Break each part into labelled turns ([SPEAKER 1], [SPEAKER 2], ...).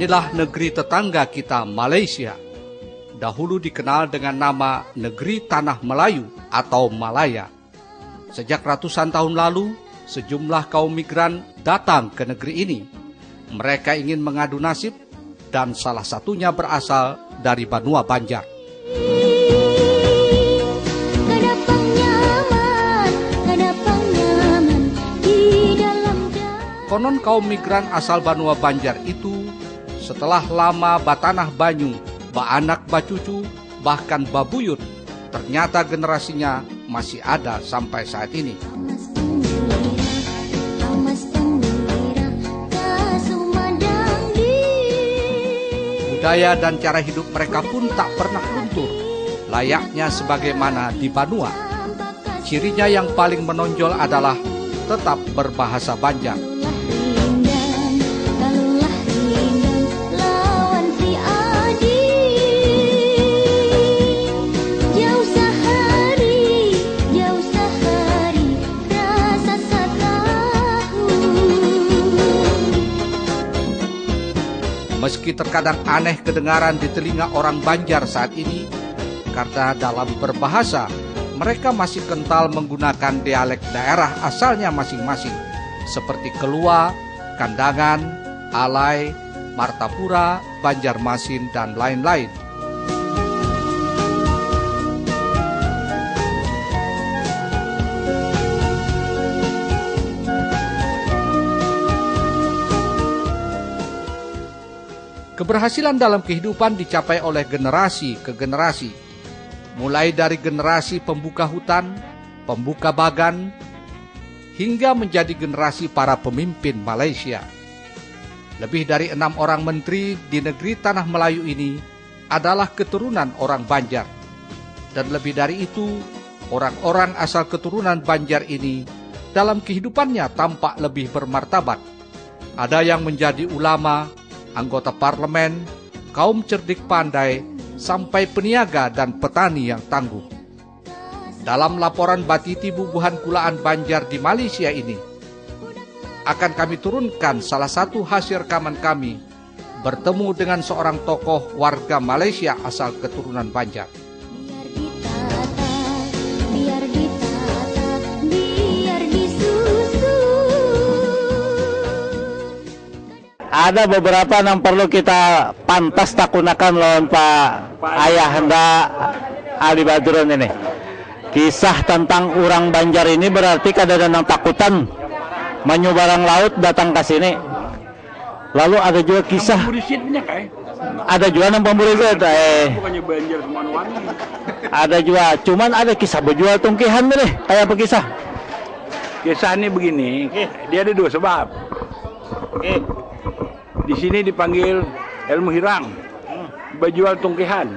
[SPEAKER 1] Inilah negeri tetangga kita, Malaysia. Dahulu dikenal dengan nama Negeri Tanah Melayu atau Malaya. Sejak ratusan tahun lalu, sejumlah kaum migran datang ke negeri ini. Mereka ingin mengadu nasib dan salah satunya berasal dari Banua Banjar. Konon kaum migran asal Banua Banjar itu setelah lama batanah banyu, baanak bacucu, bahkan babuyut, ternyata generasinya masih ada sampai saat ini. Budaya dan cara hidup mereka pun tak pernah luntur, layaknya sebagaimana di Banua. Cirinya yang paling menonjol adalah tetap berbahasa Banjar. Meski terkadang aneh kedengaran di telinga orang Banjar saat ini, karena dalam berbahasa, mereka masih kental menggunakan dialek daerah asalnya masing-masing, seperti Kelua, Kandangan, Alai, Martapura, Banjarmasin, dan lain-lain. Keberhasilan dalam kehidupan dicapai oleh generasi ke generasi, mulai dari generasi pembuka hutan, pembuka bagan, hingga menjadi generasi para pemimpin Malaysia. Lebih dari 6 orang menteri di negeri Tanah Melayu ini adalah keturunan orang Banjar. Dan lebih dari itu, orang-orang asal keturunan Banjar ini dalam kehidupannya tampak lebih bermartabat. Ada yang menjadi ulama, anggota parlemen, kaum cerdik pandai, sampai peniaga dan petani yang tangguh. Dalam laporan Batiti Bubuhan Kulaan Banjar di Malaysia ini, akan kami turunkan salah satu hasil rekaman kami bertemu dengan seorang tokoh warga Malaysia asal keturunan Banjar.
[SPEAKER 2] Ada beberapa yang perlu kita pantas takunakan lawan Pak Ayahanda Ali Badrun ini. Kisah tentang orang Banjar ini berarti kadang takutan menyubarang laut datang ke sini. Lalu ada juga kisah. Ada juga yang pemburu itu. Ada juga, cuman ada kisah berjual tungkihan nih. Kayak apa kisah?
[SPEAKER 3] Kisah ini begini, dia ada 2 sebab. Di sini dipanggil ilmu hirang, berjual tungkihan.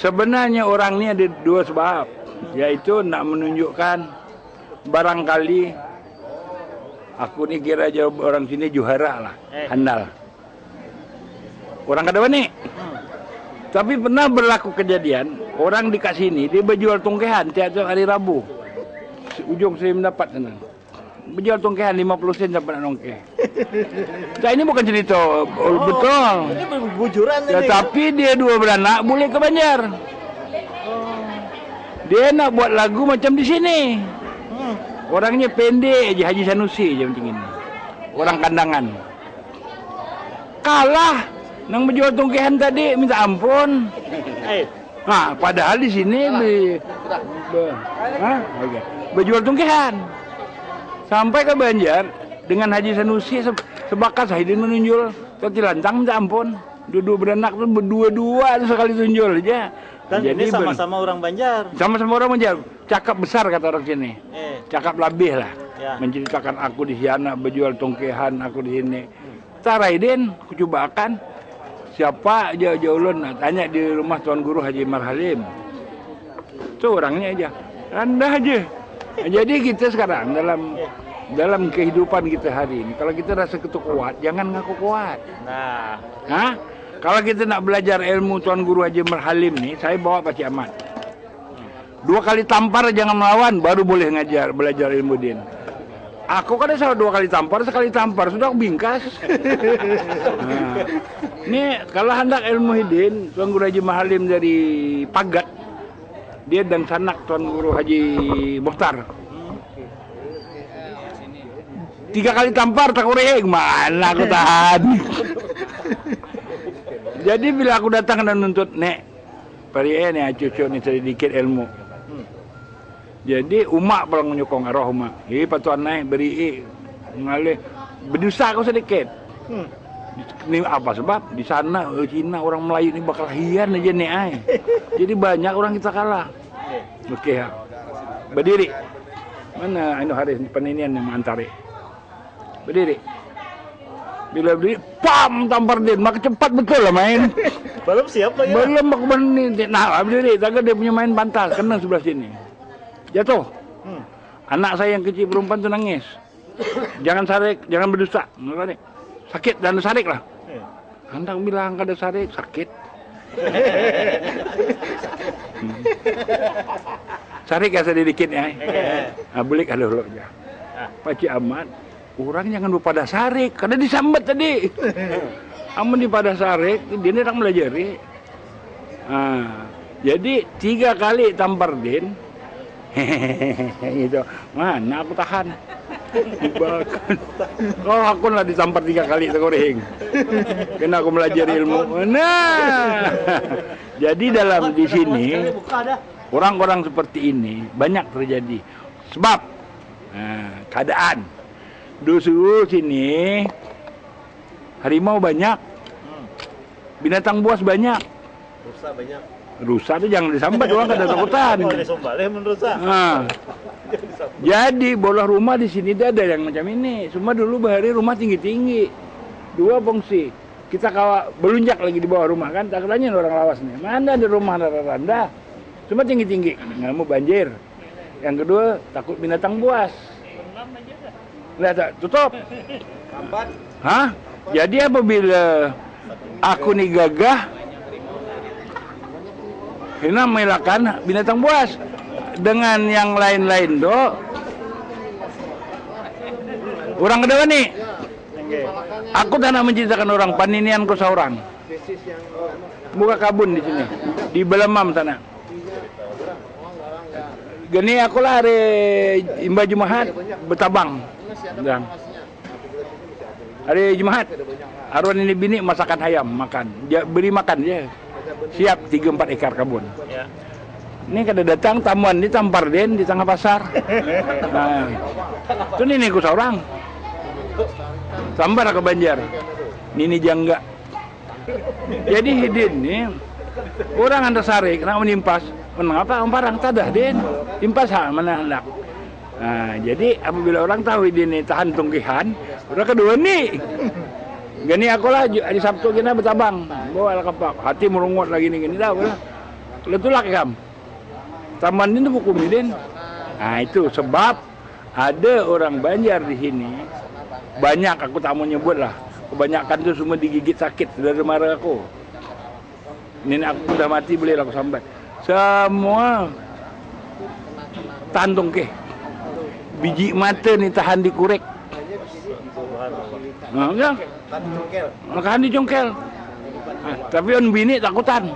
[SPEAKER 3] Sebenarnya orang ini ada 2 sebab, yaitu nak menunjukkan barangkali aku ni kira jauh orang sini juara lah, handal. Orang kada wani. Tapi pernah berlaku kejadian, orang di kat sini dia berjual tungkihan tiap-tiap hari Rabu. Ujung saya mendapat tenang. Berjual tongkehan 50 sen dapat nongke. Nah, ini bukan cerita betul.
[SPEAKER 2] Ini bujuran
[SPEAKER 3] ya,
[SPEAKER 2] ini.
[SPEAKER 3] Tapi dia 2 beranak boleh ke Banjar. Dia nak buat lagu macam di sini. Orangnya pendek aja, Haji Sanusi aja macam ini. Orang Kandangan. Kalah nang berjual tongkehan tadi minta ampun. Nah, padahal di sini berjual tongkehan. Sampai ke Banjar dengan Haji Sanusi sebakas Haidin menunjul Toti Lantang minta ampun. Dua beranak tuh berdua-dua sekali tunjul aja.
[SPEAKER 2] Dan jadi ini sama-sama orang Banjar.
[SPEAKER 3] Sama-sama orang Banjar. Cakap besar kata orang sini. Cakap labih lah. Ya. Menceritakan aku di sana berjual tongkehan, aku di sini. Taraidin, aku coba akan siapa jauh-jauh ulun. Nah, tanya di rumah Tuan Guru Haji Marhalim. Itu orangnya aja. Rendah aja. Nah, jadi kita sekarang dalam kehidupan kita hari ini, kalau kita rasa kita kuat, jangan ngaku kuat. Nah, kalau kita nak belajar ilmu Tuan Guru Haji Marhalim nih, saya bawa Pak Cik Ahmad. 2 kali tampar jangan melawan, baru boleh belajar ilmu din. Aku kan salah 2 kali tampar, sekali tampar sudah aku bingkas. Nah, ini kalau hendak ilmu hidin, Tuan Guru Haji Mahalim dari Pagat, dia dan sanak Tuan Guru Haji Mukhtar. 3 kali tampar tak ureng, mana aku tahan. Jadi bila aku datang dan nuntut, Nek, pari nih cucu nih sedikit ilmu. Jadi umak paling menyokong arwah umak. Patuan naik beri ngalih berdosa aku sedikit. Ini apa sebab di sana Cina orang Melayu ini bakal hian aja nih ay. Jadi banyak orang kita kalah. Oke ya. Berdiri. Mana Anu Haris peninian yang mantari. Berdiri. Bila berdiri, pam tampar dia, maka cepat betul lah main.
[SPEAKER 4] Belum siap lagi.
[SPEAKER 3] Belum aku menit. Nah, berdiri, tangga dia punya main bantal, kena sebelah sini. Jatuh. Anak saya yang kecil perempuan tu nangis. Jangan sarik, jangan berdosa. Sakit dan sarik lah. Anda bilang kada sarik, sakit. Sarik ya sedikit ya. Boleh kada dulu ya. Pakcik Ahmad, orang jangan lupa pada sarik, kada disambat tadi. Amun di pada sarik, dia nak melajari. Jadi 3 kali tampar din. Itu mana aku tahan dibakan. Aku lah ditampar 3 kali tegoreng. Kena aku melajari ilmu. Nah, jadi dalam di sini orang-orang seperti ini banyak terjadi. Sebab keadaan dusun sini harimau banyak, binatang buas banyak,
[SPEAKER 4] rusa banyak.
[SPEAKER 3] Rusa itu jangan disambat, orang kada takutan. Jadi bola rumah di sini ada yang macam ini. Semua dulu bahari rumah tinggi-tinggi, 2 fungsi. Kita kawa belunjak lagi di bawah rumah kan, tak tanya orang lawas nih. Mana ada rumah rendah, semua tinggi-tinggi, nggak mau banjir. Yang kedua takut binatang buas. Lihat tutup. Hah? Jadi apabila aku nih gagah, ini melakukan binatang buas dengan yang lain-lain do. Orang kedua nih, aku tak nak menceritakan orang paninian ku seorang. Buka kabun di sini, di Belemam sana. Gini aku lah hari Imba Jumaat bertabang. Dan hari Jumaat, arwan ini bini masakan ayam makan, beri makan je. Siap 3-4 ekar kabun. Ya. Ini kada datang tamuan di tampar den di tengah pasar. Nah, itu ini ku seorang. Sambar ke Banjar. Nini jangga. Jadi hidin nih orang anda sarik nak menimpas. Mengapa parang tadah den? Impas mana hendak. Nah, jadi apabila orang tahu hidin ini tahan tungkihan, orang kedua nih. Gini aku lah hari Sabtu kita bertabang, bawa kapak, hati merungut lagi nih gini dah, letulak kam. Taman ini buku midin. Nah itu sebab ada orang Banjar di sini banyak, aku tak mau nyebut lah. Kebanyakan itu semua digigit sakit dari marah aku. Nenek aku sudah mati boleh aku sambat. Semua tantung ke, biji mata nih tahan dikurek. Nah, enggak. Makan dicongkel. Tapi on bini takutan.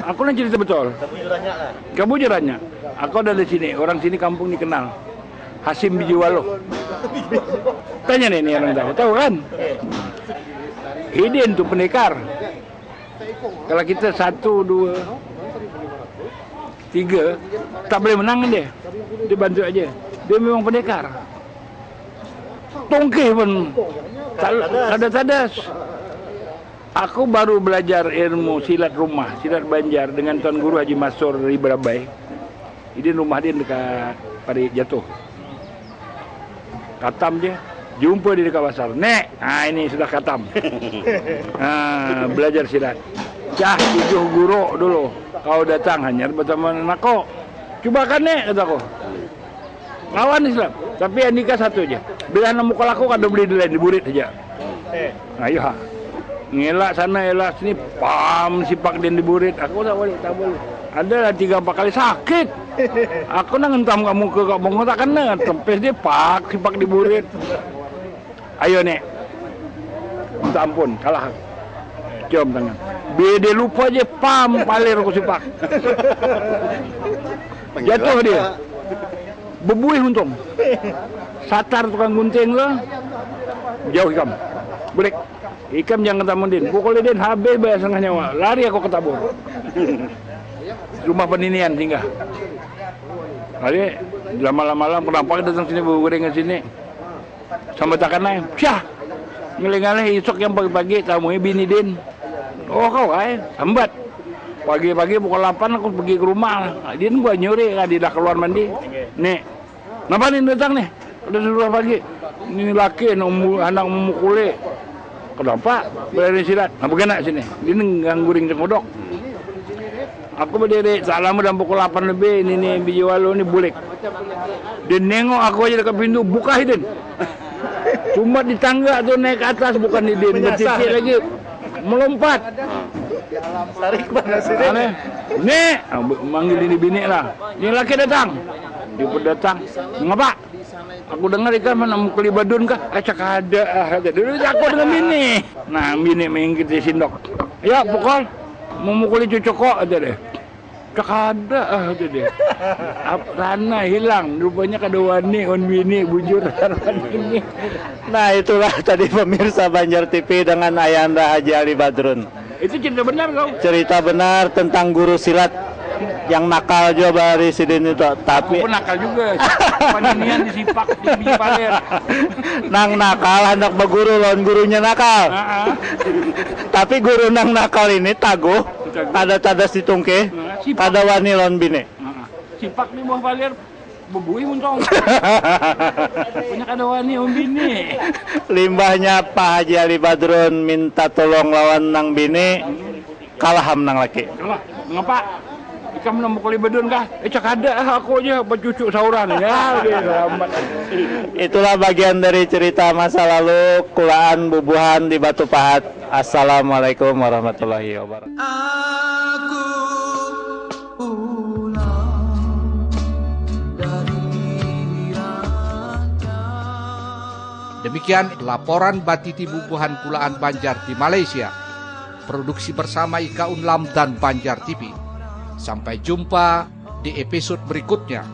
[SPEAKER 3] Aku nak cerita betul. Kebujurannya. Aku ada di sini, orang sini kampung dikenal. Hasim Bijiwalo. Tanya nih orang tahu kan? Hidin tuh pendekar. Kalau kita 1, 2, 3 tak boleh menang dia. Dia bantu aja. Dia memang pendekar. Tongkeh pun ada tadas. Aku baru belajar ilmu silat rumah, silat Banjar dengan Tuan Guru Haji Masur dari Berabai. Ini rumah dia dekat Pari Jatuh. Katam je, jumpa di dekat pasar. Nek, ini sudah katam. Belajar silat. Cah 7 guru dulu. Kau datang hanya bersama anakku. Coba kan nek, kataku. Lawan Islam, tapi yang nikah 1 aja. Bila nak mukul aku kada beli di lain, diburit aja. Nah, iya. Ngelak sana, elak sini, pam sipak dia diburit. Aku tak boleh. Adalah 3-4 kali sakit. Aku nang entam kamu ke kak bongo tak kena, tempes dia pak diburit. Ayo nek, minta ampun, kalah. Cium tangan. Dia lupa aja pam palir aku sipak. Jatuh dia. Bebuih untung. Satar tukang gunting lo. Jauh ikam. Break. Ikam jangan ketemu Din. Pokoknya Din habis bayar setengah nyawa. Lari aku ke tabur. Rumah peninian singgah. Lari lama-lama kenapa datang sini goreng ke sini. Sampai takkan naik. Syah. Ngelih-ngelih esok yang pagi-pagi tamunya bini Din. Oh kau sambat. Pagi-pagi pukul 8 aku pergi ke rumah. Din gua nyuri kan dia dah keluar mandi. Nih. Kenapa nih datang nih? Udah suruh pagi. Ini laki anak memukuli. Kenapa? Berani silat. Apa kena sini? Dia ngangguring cengkodok. Aku berdiri tak lama dalam pukul 8 lebih. Ini nih biji walu ini bulik. Dia nengok aku aja dekat pintu. Buka Din. Cuma di tangga tuh naik ke atas bukan di Din. Bertitik lagi. Melompat.
[SPEAKER 4] Tarik mana sih Din?
[SPEAKER 3] Nek, manggil ini bini lah. Ini laki datang. Dia pun datang. Ngapa? Aku dengar ikan mana mukuli badun kah? Acak ada. Dulu aku dengan bini. Nah, bini mengingkit di sindok. Ya, pukul. Memukuli cucu kok aja deh. Cak ada aja deh. Rana hilang. Rupanya kada wani on bini bujur ini.
[SPEAKER 2] Nah, itulah tadi pemirsa Banjar TV dengan Ayanda Haji Ali Badrun.
[SPEAKER 3] Itu cerita benar kau?
[SPEAKER 2] Cerita benar tentang guru silat yang nakal juga dari Sidin itu. Tapi
[SPEAKER 3] aku pun nakal juga. Paninian disipak di biji paler.
[SPEAKER 2] Nang nakal hendak berguru lawan gurunya nakal. Tapi guru nang nakal ini taguh, ada tadas ditungke, ada wani lawan bini.
[SPEAKER 3] Sipak di bawah paler. Bebuih muntong. Banyak ada wani om bini.
[SPEAKER 2] Limbahnya Pak Haji Ali Badrun minta tolong lawan nang bini, kalaham nang laki.
[SPEAKER 3] Ngapa? Ikam nak mukuli bedun kah? Cak ada aku aja bercucuk sauran ya.
[SPEAKER 2] Itulah bagian dari cerita masa lalu kulaan bubuhan di Batu Pahat. Assalamualaikum warahmatullahi wabarakatuh.
[SPEAKER 1] Demikian laporan Batiti Bubuhan Kulaan Banjar di Malaysia. Produksi bersama Ika Unlam dan Banjar TV. Sampai jumpa di episode berikutnya.